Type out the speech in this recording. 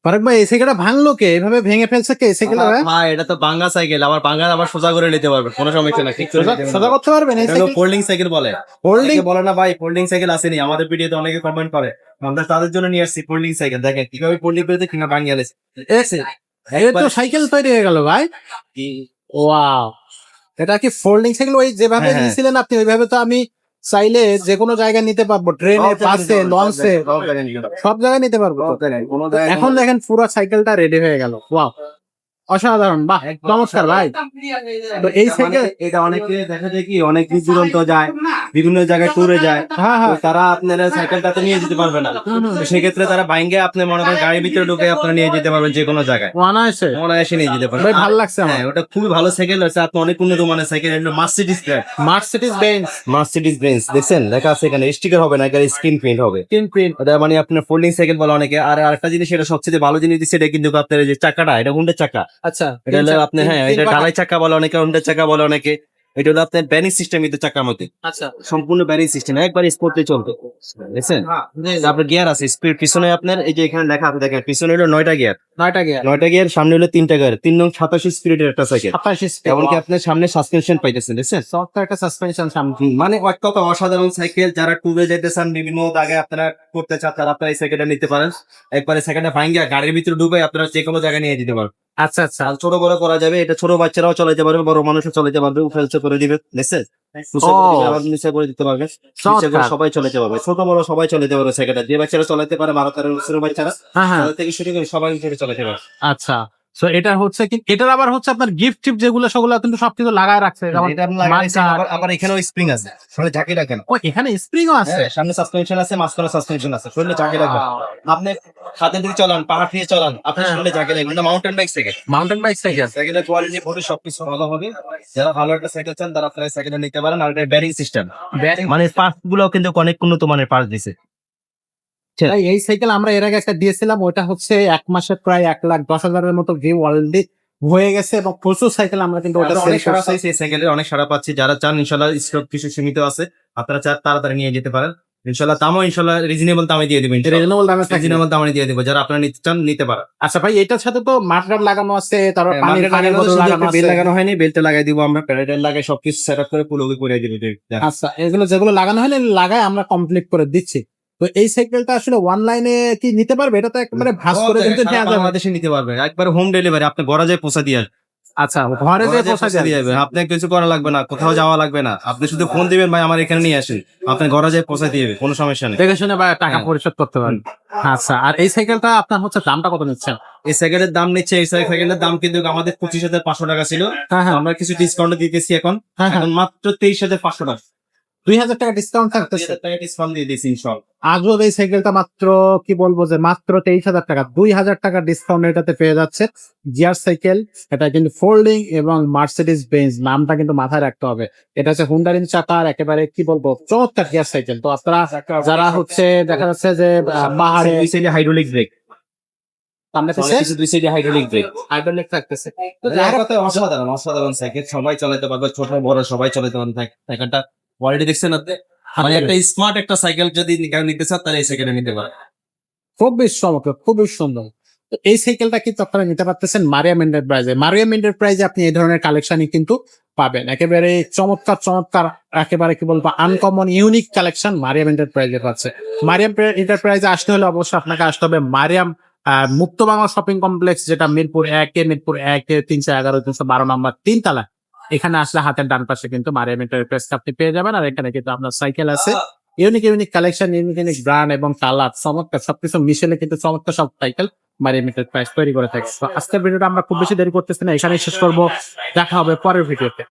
ফারুক ভাই, এই সাইকেলটা ভাঙলো কে? এভাবে ভেঙে ফেলছে কে এই সাইকেলটা? ভাই এটা তো ভাঙা সাইকেল, আবার ভাঙা আবার সোজা করে নিতে পারবে, কোনো সমস্যা না, ঠিক করে নিতে পারবে। সোজা করতে পারবেন এই সাইকেল? ফোল্ডিং সাইকেল বলে। Folding? বলে না ভাই, ফোল্ডিং সাইকেল আসেনি, আমাদের ভিডিওতে অনেকে কমেন্ট করে, আমরা তাদের জন্য নিয়ে আসছি ফোল্ডিং সাইকেল। দেখেন কিভাবে ফোল্ডিং করে কিনা ভাঙিয়ে আলেছে। এই তো সাইকেল তৈরি হয়ে গেল ভাই। ওয়াও, এটা কি ফোল্ডিং সাইকেল? ওই যেভাবে হ্যাঁ। নিয়েছিলেন আপনি ওইভাবে তো আমি চাইলে যে কোনো জায়গায় নিতে পারবো, ট্রেনে, বাসে, লঞ্চে, সব জায়গায় নিতে পারবো। এখন দেখেন পুরো সাইকেলটা রেডি হয়ে গেল। ওয়াও, অসাধারণ, বাহ, চমৎকার ভাই। তো এই সাইকেল এটা অনেকে দেখা যায় কি অনেক দূর দূরান্ত যায়, বিভিন্ন জায়গায় ট্যুরে যায়, হ্যাঁ হ্যাঁ তো তারা আপনারা সাইকেলটা তো নিয়ে যেতে পারবে না, তো সেক্ষেত্রে তারা ভাঙ্গে আপনি মনে করেন গাড়ির ভিতরে ঢুকে আপনারা নিয়ে যেতে পারবেন যে কোনো জায়গায়, অনায়াসে। অনায়াসে নিয়ে যেতে পারবেন। ভাই ভালো লাগছে আমার। হ্যাঁ, ওটা খুবই ভালো সাইকেল আছে, আপনি অনেক উন্নত মানের সাইকেল। এটা Mercedes brand, Mercedes Benz Mercedes Benz, দেখছেন লেখা আছে এখানে, স্টিকার হবে না, এখানে স্ক্রিন প্রিন্ট হবে। Screen print. ওটা মানে আপনার ফোল্ডিং সাইকেল বলে অনেকে। আর আরেকটা জিনিস, এটা সবচেয়ে ভালো জিনিস দিচ্ছে, এটা কিন্তু আপনার এই যে চাকাটা, এটা হুন্ডার চাকা। আচ্ছা, এটা হলো আপনি, হ্যাঁ, এটা ঢালাই চাকা বলে অনেকে, হুন্ডার চাকা বলে অনেকে। এটা হলো আপনার ব্যারিং সিস্টেম কিন্তু চাকার মধ্যে, আচ্ছা, সম্পূর্ণ ব্যারিং সিস্টেম, একবার স্পোর্টে চলবে, দেখছেন? আপনার গিয়ার আছে, স্পিড পিছনে আপনার এই যে এখানে লেখা আছে দেখেন, পিছনে হলো 9টা গিয়ার, 9টা গিয়ার, 9টা গিয়ার, সামনে হলো 3টা গিয়ার, 3 নং 87 স্পিডের একটা সাইকেল। 27 এমনকি আপনার সামনে সাসপেনশন পাইতেছেন, দেখছেন? সফটওয়্যার একটা সাসপেনশন সামনে। মানে এক কথা অসাধারণ সাইকেল। যারা ট্যুরে যেতে চান, বিভিন্ন জায়গায় আপনারা করতে চান, তারা আপনারা এই সাইকেলটা নিতে পারেন। একবারে সেকেন্ডে ভাঙ্গিয়া গাড়ির ভিতরে ডুবে আপনারা যে কোনো জায়গায় নিয়ে যেতে পারবেন। আচ্ছা আচ্ছা, আর ছোট বড় করা যাবে, এটা ছোট বাচ্চারাও চালাতে পারবে, বড় মানুষও চালাতে পারবে, উপরে নিচে করে দিবে, দেখছেন? নিচে করে দিবে, আবার নিচে করে দিতে পারবে, নিচে করে সবাই চালাতে পারবে, ছোট বড় সবাই চালাতে পারবে সাইকেলটা। যে বাচ্চারা চালাতে পারে, 12-13 বছরের বাচ্চারা, হ্যাঁ হ্যাঁ, তাদের থেকে শুরু করে সবাই চালাতে পারবে। আচ্ছা। সো এটা হচ্ছে কি, এটার আবার হচ্ছে আপনার গিফট টিপ যেগুলো সেগুলো কিন্তু সবকিছু লাগায় রাখছে, যেমন এটা আপনি লাগাইছেন, মার্কার। আবার এখানেও স্প্রিং আছে, শরীরে ঝাঁকি রাখেন। ও, এখানে স্প্রিংও আছে। হ্যাঁ, সামনে সাসপেনশন আছে, মাঝখানে সাসপেনশন আছে, শরীরে ঝাঁকি রাখবেন। আপনি খাদের দিকে চলান, পাহাড় দিয়ে চলান, আপনার হ্যাঁ। শরীরে ঝাঁকি রাখবেন। এটা mountain bike cycle, mountain bike cycle. সাইকেলের কোয়ালিটি বডি সবকিছু ভালো হবে। যারা ভালো একটা সাইকেল চান, তারা আপনারা সাইকেলটা নিতে পারেন। আর এটা ব্যারিং সিস্টেম, ব্যারিং। মানে পার্টস গুলো কিন্তু অনেক উন্নত মানের পার্টস দিছে। তাই এই সাইকেল আমরা এর আগে একটা দিয়েছিলাম, ওটা হচ্ছে 1 মাসে প্রায় 1,10,000-এর মতো ভিউ অলরেডি হয়ে গেছে, এবং প্রচুর সাইকেল আমরা কিন্তু ওটা অনেক সারা সেল পাচ্ছি, এই সাইকেলের অনেক সারা পাচ্ছি। যারা চান, ইনশাল্লাহ স্টক কিছু সীমিত আছে, আপনারা চান তাড়াতাড়ি নিয়ে যেতে পারেন। ইনশাল্লাহ দামও ইনশাল্লাহ রিজনেবল দামে দিয়ে দিবেন, রিজনেবল দামে থাকবে। রিজনেবল দামে দিয়ে দিব। যারা আপনারা নিতে চান নিতে পারেন। আচ্ছা ভাই, এটার সাথে তো মাঠগার্ড লাগানো আছে, তারপর হ্যাঁ, পানির মার্কেট বোতল লাগানো বেল আছে। লাগানো হয়নি, বেলটা লাগাই দিব আমরা, প্যারাডাইল লাগাই সবকিছু সেট আপ করে পুরোপুরি করে দিব। আচ্ছা, এগুলো যেগুলো লাগানো হয়নি লাগায় আমরা কমপ্লিট করে দিচ্ছি। তো এই সাইকেলটা আসলে অনলাইনে কি নিতে পারবে? এটা তো একেবারে ভাঁজ করে কিন্তু নেওয়া যাবে। বাংলাদেশে নিতে পারবে, একবার হোম ডেলিভারি, আপনি ঘরে যায় পৌঁছা দিয়ে আসবে। আচ্ছা, ঘরে যে পৌঁছা দিয়ে যাবে, আপনি কিছু করা লাগবে না, কোথাও যাওয়া লাগবে না, আপনি শুধু ফোন দিবেন, ভাই আমার এখানে নিয়ে আসেন, আপনি ঘরে যায় পৌঁছা দিয়ে যাবে, কোনো সমস্যা নেই। দেখে শুনে বা টাকা হ্যাঁ। পরিশোধ করতে পারেন। আচ্ছা, আর এই সাইকেলটা আপনার হচ্ছে দামটা কত নিচ্ছেন? এই সাইকেলের দাম নিচ্ছে, এই সাইকেলের দাম কিন্তু আমাদের 25,500 টাকা ছিল, হ্যাঁ হ্যাঁ, আমরা কিছু ডিসকাউন্ট দিতেছি এখন, হ্যাঁ হ্যাঁ, এখন মাত্র 23,500 টাকা, 2,000 টাকা ডিসকাউন্ট থাকতেছে। 2,000 টাকা ডিসকাউন্ট দিয়ে দিয়েছি ইনশাল্লাহ। আজও এই সাইকেলটা মাত্র, কি বলবো, যে মাত্র 23,000 টাকা, 2,000 টাকা ডিসকাউন্ট এটাতে পেয়ে যাচ্ছে। জিআর সাইকেল, এটা কিন্তু ফোল্ডিং এবং মার্সিডিজ বেঞ্জ, নামটা কিন্তু মাথায় রাখতে হবে। এটা হচ্ছে হুন্ডারিন চাকার একেবারে, কি বলবো, চমৎকার গিয়ার সাইকেল। তো আপনারা যারা হচ্ছে দেখা যাচ্ছে যে পাহাড়ে, দুই সাইডে হাইড্রোলিক ব্রেক, সামনে দুই সাইডে হাইড্রোলিক ব্রেক। হাইড্রোলিক থাকতেছে। তো এক কথায় অসাধারণ, অসাধারণ সাইকেল, সবাই চালাতে পারবে, ছোট বড় সবাই চালাতে পারবে। সাইকেলটা কোয়ালিটি দেখছেন আপনি, মানে একটা স্মার্ট একটা সাইকেল যদি কেউ নিতে চান, তাহলে এই সাইকেলটা নিতে পারে। খুবই চমৎকার, খুবই সুন্দর। তো এই সাইকেলটা কিন্তু আপনারা নিতে পারতেছেন মারিয়াম এন্টারপ্রাইজে। মারিয়াম এন্টারপ্রাইজে আপনি এই ধরনের কালেকশনই কিন্তু পাবেন, একেবারে চমৎকার চমৎকার, একেবারে কি বলবো, আনকমন ইউনিক কালেকশন মারিয়াম এন্টারপ্রাইজে পাচ্ছে। মারিয়াম এন্টারপ্রাইজে আসতে হলে অবশ্যই আপনাকে আসতে হবে মারিয়াম মুক্ত বাংলা শপিং কমপ্লেক্স, যেটা মিরপুর 1 311 312 নম্বর 3 তলা। এখানে আসলে হাতের ডান পাশে কিন্তু মারিয়াম এন্টারপ্রাইজ আপনি পেয়ে যাবেন। আর এখানে কিন্তু আপনার সাইকেল আছে, unique unique collection, unique unique brand এবং কালার, চমৎকার সবকিছু মিশেলে কিন্তু চমৎকার সব সাইকেল মারিয়াম এন্টারপ্রাইজ তৈরি করে থাকে। তো আজকের ভিডিওটা আমরা খুব বেশি দেরি করতেছি না, এখানেই শেষ করবো। দেখা হবে পরের ভিডিওতে।